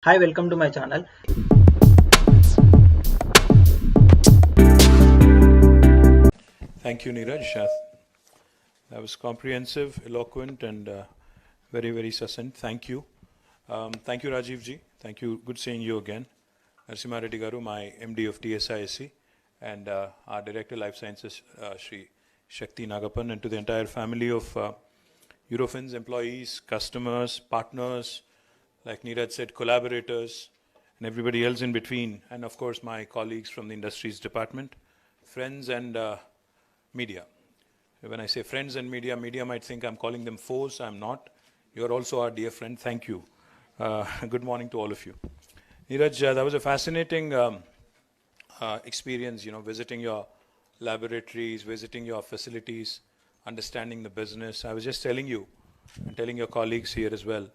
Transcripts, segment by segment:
Hi, welcome to my channel. Thank you, Neeraj. That was comprehensive, eloquent, and very, very succinct. Thank you. Thank you, Rajiv ji. Thank you. Good seeing you again. Narasimha Reddy Garu, my MD of TSISC, and our Director Life Sciences, Shri Shakti Nagapan, and to the entire family of Eurofins employees, customers, partners, like Neeraj said, collaborators, and everybody else in between, and of course my colleagues from the Industries Department, friends and media. When I say friends and media, media might think I'm calling them foes. I'm not. You are also our dear friend. Thank you. Good morning to all of you. Neeraj, that was a fascinating experience, visiting your laboratories, visiting your facilities, understanding the business. I was just telling you, and telling your colleagues here as well,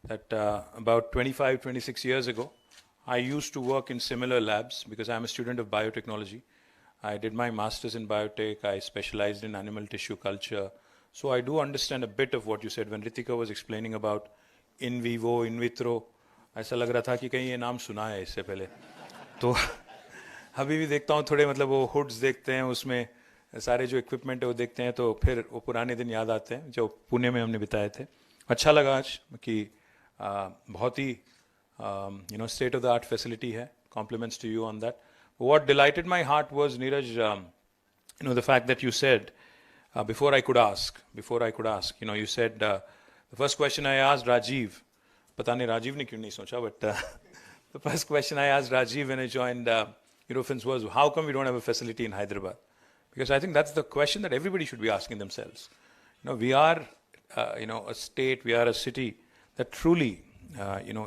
that about 25, 26 years ago, I used to work in similar labs because I'm a student of biotechnology. I did my master's in biotech. I specialized in animal tissue culture. So I do understand a bit of what you said when Ritika was explaining about in vivo, in vitro. ऐसा लग रहा था कि कहीं ये नाम सुना है इससे पहले. तो अभी भी देखता हूँ थोड़े मतलब वो हुड्स देखते हैं उसमें सारे जो इक्विपमेंट है वो देखते हैं तो फिर वो पुराने दिन याद आते हैं जो पुणे में हमने बिताए थे. अच्छा लगा आज कि बहुत ही state of the art facility है. Compliments to you on that. What delighted my heart was, Neeraj, the fact that you said, before I could ask, you said, the first question I asked Rajiv, pata nahi Rajiv ne kyun nahi socha, but the first question I asked Rajiv when I joined Eurofins was, how come we don't have a facility in Hyderabad? Because I think that's the question that everybody should be asking themselves. We are, a state, we are a city that truly,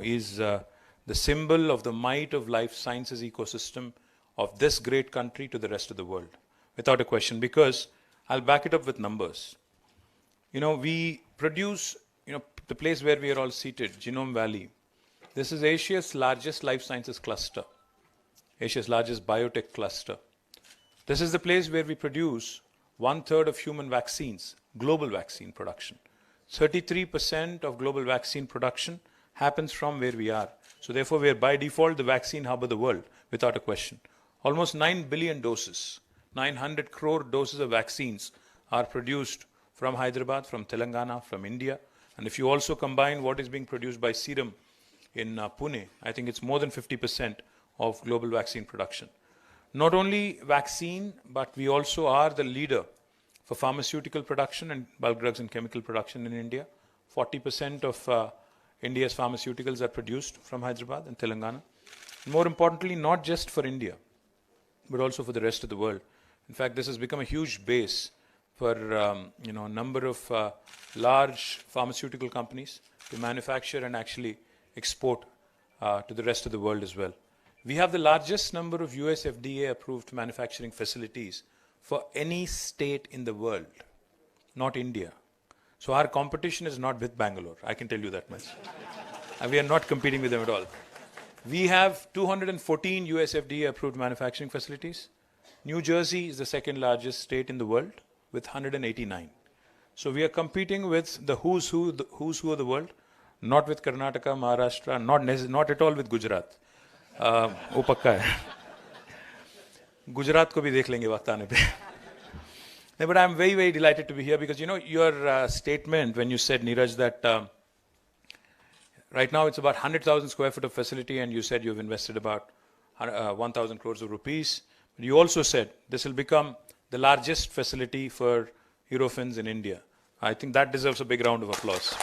is the symbol of the might of life sciences ecosystem of this great country to the rest of the world, without a question, because I'll back it up with numbers. We produce, the place where we are all seated, Genome Valley. This is Asia's largest life sciences cluster, Asia's largest biotech cluster. This is the place where we produce 1/3 of human vaccines, global vaccine production. 33% of global vaccine production happens from where we are. So therefore, we are by default the vaccine hub of the world, without a question. Almost 9 billion doses, 900 crore doses of vaccines are produced from Hyderabad, from Telangana, from India. And if you also combine what is being produced by Serum in Pune, I think it's more than 50% of global vaccine production. Not only vaccine, but we also are the leader for pharmaceutical production and bulk drugs and chemical production in India. 40% of India's pharmaceuticals are produced from Hyderabad and Telangana. And more importantly, not just for India, but also for the rest of the world. In fact, this has become a huge base for a number of large pharmaceutical companies to manufacture and actually export to the rest of the world as well. We have the largest number of US FDA approved manufacturing facilities for any state in the world, not India. So our competition is not with Bangalore, I can tell you that much. We are not competing with them at all. We have 214 US FDA approved manufacturing facilities. New Jersey is the second largest state in the world with 189. So we are competing with the who's who of the world, not with Karnataka, Maharashtra, not at all with Gujarat. वो पक्का है. गुजरात को भी देख लेंगे वक्त आने पे. But I'm very, very delighted to be here because, your statement when you said, Neeraj, that right now it's about 100,000 square foot of facility and you said you've invested about 1,000 crores of rupees. But you also said this will become the largest facility for Eurofins in India. I think that deserves a big round of applause.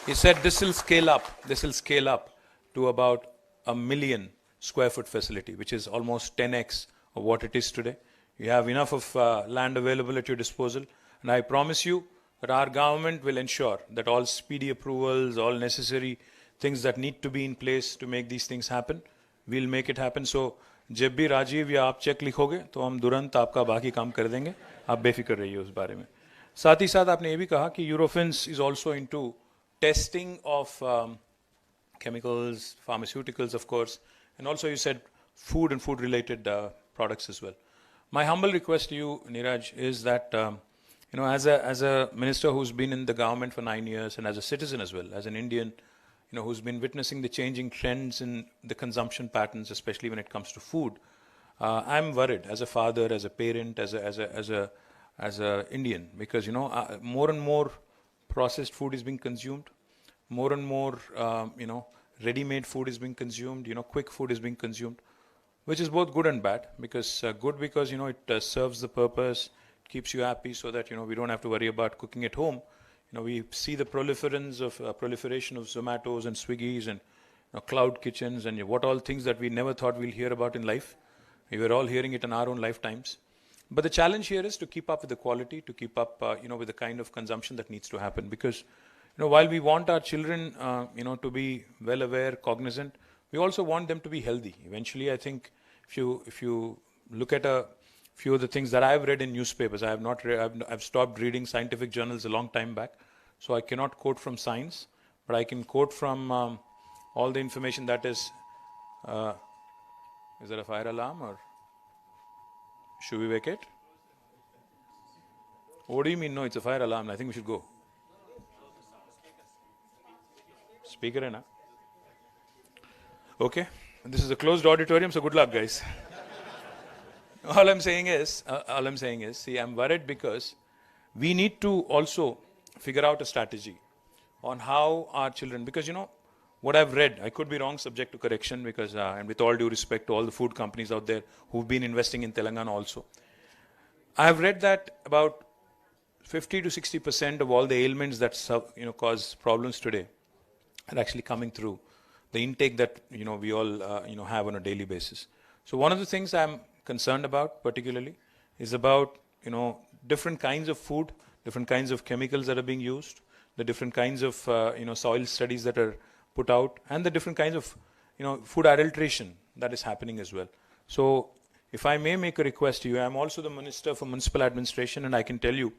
He said this will scale up to about 1 million square foot facility, which is almost 10x of what it is today. You have enough of land available at your disposal. And I promise you that our government will ensure that all speedy approvals, all necessary things that need to be in place to make these things happen, we'll make it happen. So, जब भी राजीव या आप check लिखोगे तो हम तुरंत आपका बाकी काम कर देंगे. आप बेफिक्र रहिए उस बारे में. साथ ही साथ आपने ये भी कहा कि Eurofins is also into testing of chemicals, pharmaceuticals, of course, and also you said food and food-related products as well. My humble request to you, Neeraj, is that as a minister who's been in the government for 9 years and as a citizen as well, as an Indian who's been witnessing the changing trends in the consumption patterns, especially when it comes to food, I'm worried as a father, as a parent, as a Indian, because more and more processed food is being consumed, more and more ready-made food is being consumed, quick food is being consumed, which is both good and bad. Because good because it serves the purpose, keeps you happy, so that we don't have to worry about cooking at home. We see the proliferation of Zomatos and Swiggies and cloud kitchens and what all things that we never thought we'll hear about in life. We were all hearing it in our own lifetimes. But the challenge here is to keep up with the quality, to keep up with the kind of consumption that needs to happen. Because while we want our children to be well aware, cognizant, we also want them to be healthy. Eventually, I think if you look at a few of the things that I've read in newspapers, I've stopped reading scientific journals a long time back, so I cannot quote from science, but I can quote from all the information that is there a fire alarm, or should we wake it? What do you mean? No, it's a fire alarm. I think we should go. Speaker, hai na? Okay. This is a closed auditorium, so good luck, guys. All I'm saying is, see, I'm worried because we need to also figure out a strategy on how our children, because what I've read, I could be wrong, subject to correction, because and with all due respect to all the food companies out there who've been investing in Telangana also, I've read that about 50 to 60% of all the ailments that cause problems today are actually coming through the intake that we all have on a daily basis. So one of the things I'm concerned about particularly is about different kinds of food, different kinds of chemicals that are being used, the different kinds of soil studies that are put out, and the different kinds of food adulteration that is happening as well. So if I may make a request to you, I'm also the Minister for Municipal Administration, and I can tell you,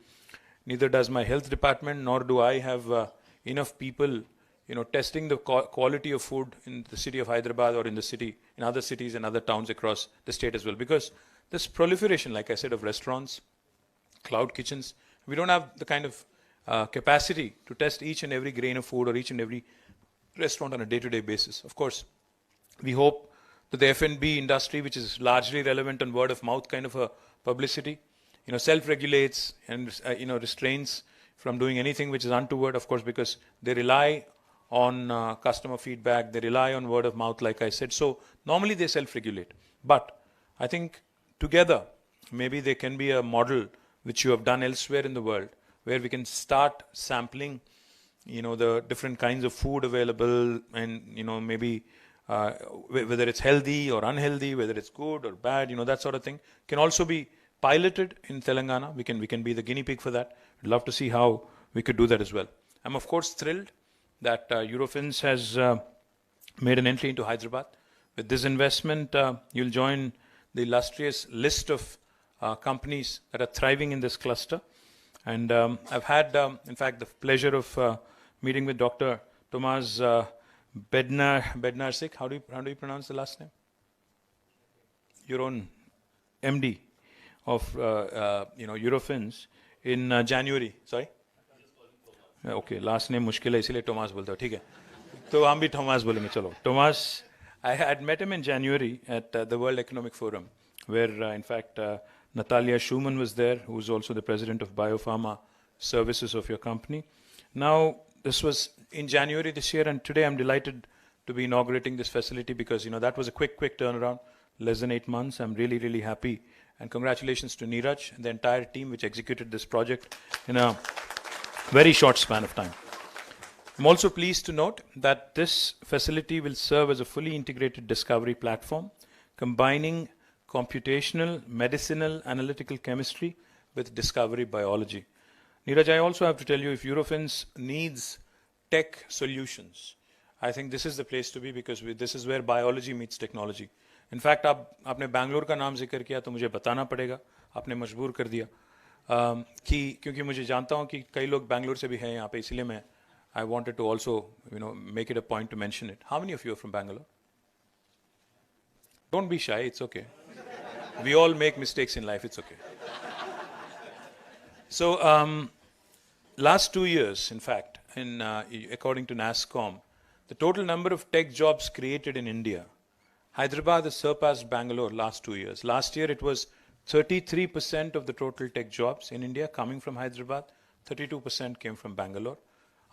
neither does my health department, nor do I have enough people testing the quality of food in the city of Hyderabad or in other cities and other towns across the state as well. Because this proliferation, like I said, of restaurants, cloud kitchens, we don't have the kind of capacity to test each and every grain of food or each and every restaurant on a day-to-day basis. Of course, we hope that the F&B industry, which is largely relevant on word-of-mouth kind of a publicity, self-regulates and restrains from doing anything which is untoward, of course, because they rely on customer feedback, they rely on word of mouth, like I said. So normally they self-regulate. But I think together, maybe there can be a model which you have done elsewhere in the world, where we can start sampling, the different kinds of food available, and maybe whether it's healthy or unhealthy, whether it's good or bad, that sort of thing can also be piloted in Telangana. We can be the guinea pig for that. I'd love to see how we could do that as well. I'm of course thrilled that Eurofins has made an entry into Hyderabad. With this investment, you'll join the illustrious list of companies that are thriving in this cluster. And I've had, in fact, the pleasure of meeting with Dr. Tomas Bednarsik. How do you pronounce the last name? Your own MD of Eurofins in January. Sorry? Okay, last name मुश्किल है इसीलिए Tomas बोलता हूँ, ठीक है? तो हम भी Tomas बोलेंगे, चलो. Tomas, I had met him in January at the World Economic Forum, where in fact Natalia Schumann was there, who is also the president of Biopharma Services of your company. Now, this was in January this year, and today I'm delighted to be inaugurating this facility because that was a quick turnaround, less than 8 months. I'm really happy, and congratulations to Neeraj and the entire team which executed this project in a very short span of time. I'm also pleased to note that this facility will serve as a fully integrated discovery platform, combining computational, medicinal, analytical chemistry with discovery biology. Neeraj, I also have to tell you, if Eurofins needs tech solutions, I think this is the place to be, because this is where biology meets technology. In fact, आपने बैंगलोर का नाम जिक्र किया तो मुझे बताना पड़ेगा, आपने मजबूर कर दिया. क्योंकि मुझे जानता हूँ कि कई लोग बैंगलोर से भी हैं यहाँ पे, इसलिए मैं I wanted to also make it a point to mention it. How many of you are from Bangalore? Don't be shy, it's okay. We all make mistakes in life, it's okay. So last 2 years, in fact, according to NASSCOM, the total number of tech jobs created in India, Hyderabad has surpassed Bangalore last 2 years. Last year it was 33% of the total tech jobs in India coming from Hyderabad, 32% came from Bangalore.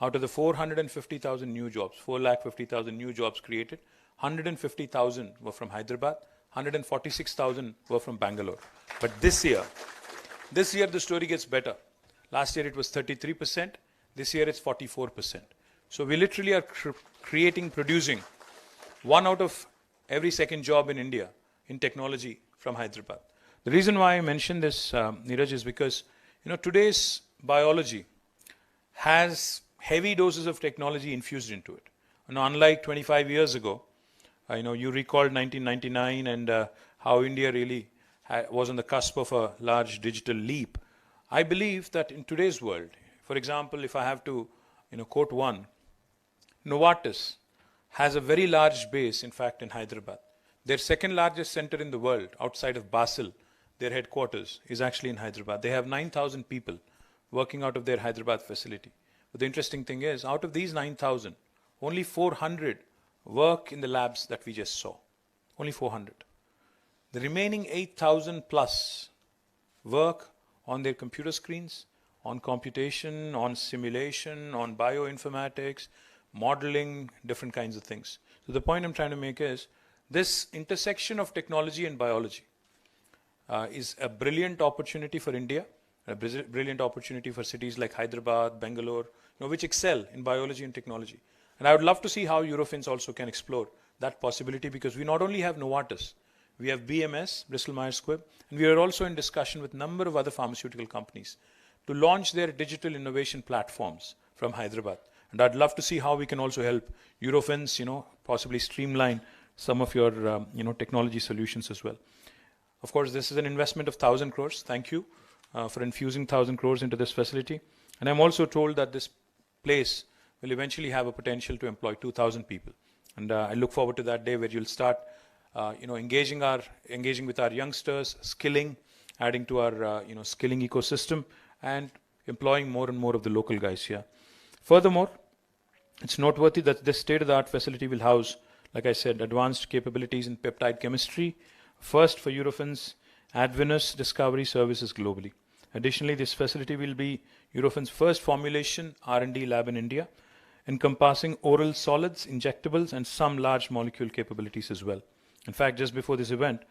Out of the 450,000 new jobs, 450,000 new jobs created, 150,000 were from Hyderabad, 146,000 were from Bangalore. But this year the story gets better. Last year it was 33%, this year it's 44%. So we literally are producing 1 out of every second job in India in technology from Hyderabad. The reason why I mention this, Neeraj, is because today's biology has heavy doses of technology infused into it. Unlike 25 years ago, you recalled 1999 and how India really was on the cusp of a large digital leap. I believe that in today's world, for example, if I have to quote one, Novartis has a very large base, in fact, in Hyderabad. Their second largest center in the world, outside of Basel, their headquarters, is actually in Hyderabad. They have 9,000 people working out of their Hyderabad facility. But the interesting thing is, out of these 9,000, only 400 work in the labs that we just saw. Only 400. The remaining 8,000 plus work on their computer screens, on computation, on simulation, on bioinformatics, modeling, different kinds of things. So the point I'm trying to make is, this intersection of technology and biology is a brilliant opportunity for India, a brilliant opportunity for cities like Hyderabad, Bangalore, which excel in biology and technology. And I would love to see how Eurofins also can explore that possibility, because we not only have Novartis, we have BMS, Bristol Myers Squibb, and we are also in discussion with a number of other pharmaceutical companies to launch their digital innovation platforms from Hyderabad. And I'd love to see how we can also help Eurofins, possibly streamline some of your, technology solutions as well. Of course, this is an investment of 1,000 crores. Thank you for infusing 1,000 crores into this facility. And I'm also told that this place will eventually have a potential to employ 2,000 people. And I look forward to that day where you'll start, engaging with our youngsters, skilling, adding to our, skilling ecosystem, and employing more and more of the local guys here. Furthermore, it's noteworthy that this state-of-the-art facility will house, like I said, advanced capabilities in peptide chemistry, first for Eurofins Advenus discovery services globally. Additionally, this facility will be Eurofins' first formulation R&D lab in India, encompassing oral solids, injectables, and some large molecule capabilities as well. In fact, just before this event,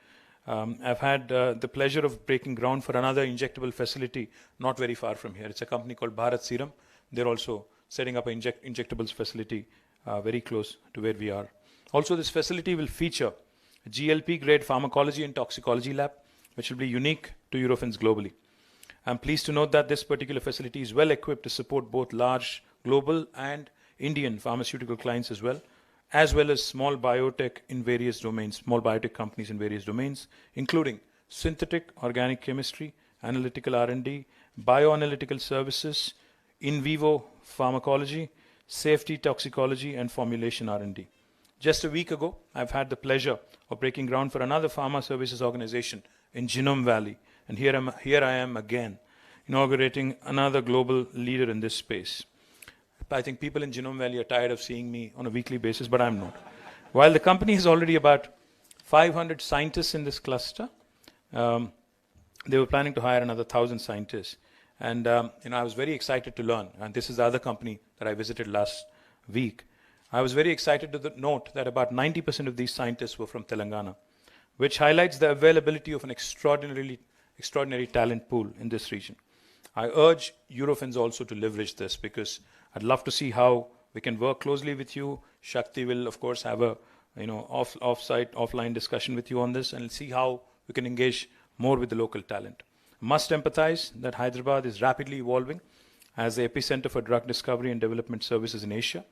I've had the pleasure of breaking ground for another injectable facility not very far from here. It's a company called Bharat Serum. They're also setting up an injectables facility very close to where we are. Also, this facility will feature a GLP-grade pharmacology and toxicology lab, which will be unique to Eurofins globally. I'm pleased to note that this particular facility is well equipped to support both large global and Indian pharmaceutical clients as well as small biotech in various domains, small biotech companies in various domains, including synthetic organic chemistry, analytical R&D, bioanalytical services, in vivo pharmacology, safety toxicology, and formulation R&D. Just a week ago, I've had the pleasure of breaking ground for another pharma services organization in Genome Valley. And here I am again, inaugurating another global leader in this space. I think people in Genome Valley are tired of seeing me on a weekly basis, but I'm not. While the company has already about 500 scientists in this cluster, they were planning to hire another 1,000 scientists. And I was very excited to learn, and this is the other company that I visited last week. I was very excited to note that about 90% of these scientists were from Telangana, which highlights the availability of an extraordinary talent pool in this region. I urge Eurofins also to leverage this, because I'd love to see how we can work closely with you. Shakti will, of course, have a offline discussion with you on this, and see how we can engage more with the local talent. Must empathize that Hyderabad is rapidly evolving as the epicenter for drug discovery and development services in Asia.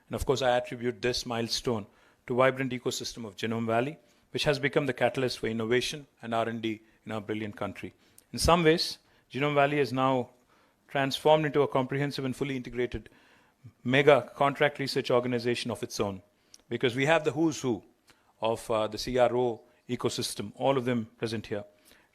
And of course, I attribute this milestone to vibrant ecosystem of Genome Valley, which has become the catalyst for innovation and R&D in our brilliant country. In some ways, Genome Valley is now transformed into a comprehensive and fully integrated mega contract research organization of its own, because we have the who's who of the CRO ecosystem, all of them present here.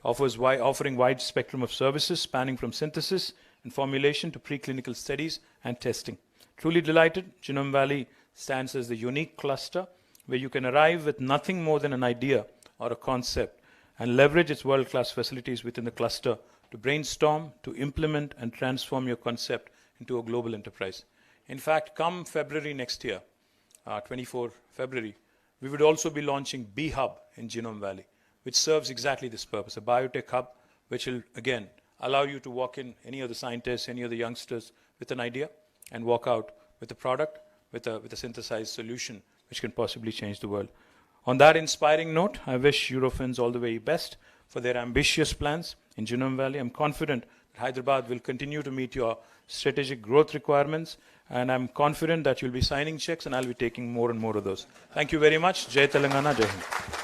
Offering wide spectrum of services spanning from synthesis and formulation to preclinical studies and testing. Truly delighted, Genome Valley stands as the unique cluster where you can arrive with nothing more than an idea or a concept and leverage its world-class facilities within the cluster to brainstorm, to implement and transform your concept into a global enterprise. In fact, come February next year, 24 February, we would also be launching B-Hub in Genome Valley, which serves exactly this purpose, a biotech hub, which will, again, allow you to walk in, any of the scientists, any of the youngsters, with an idea and walk out with a product, with a synthesized solution, which can possibly change the world. On that inspiring note, I wish Eurofins all the very best for their ambitious plans in Genome Valley. I'm confident that Hyderabad will continue to meet your strategic growth requirements, and I'm confident that you'll be signing checks and I'll be taking more and more of those. Thank you very much. Jai Telangana, Jai Hind.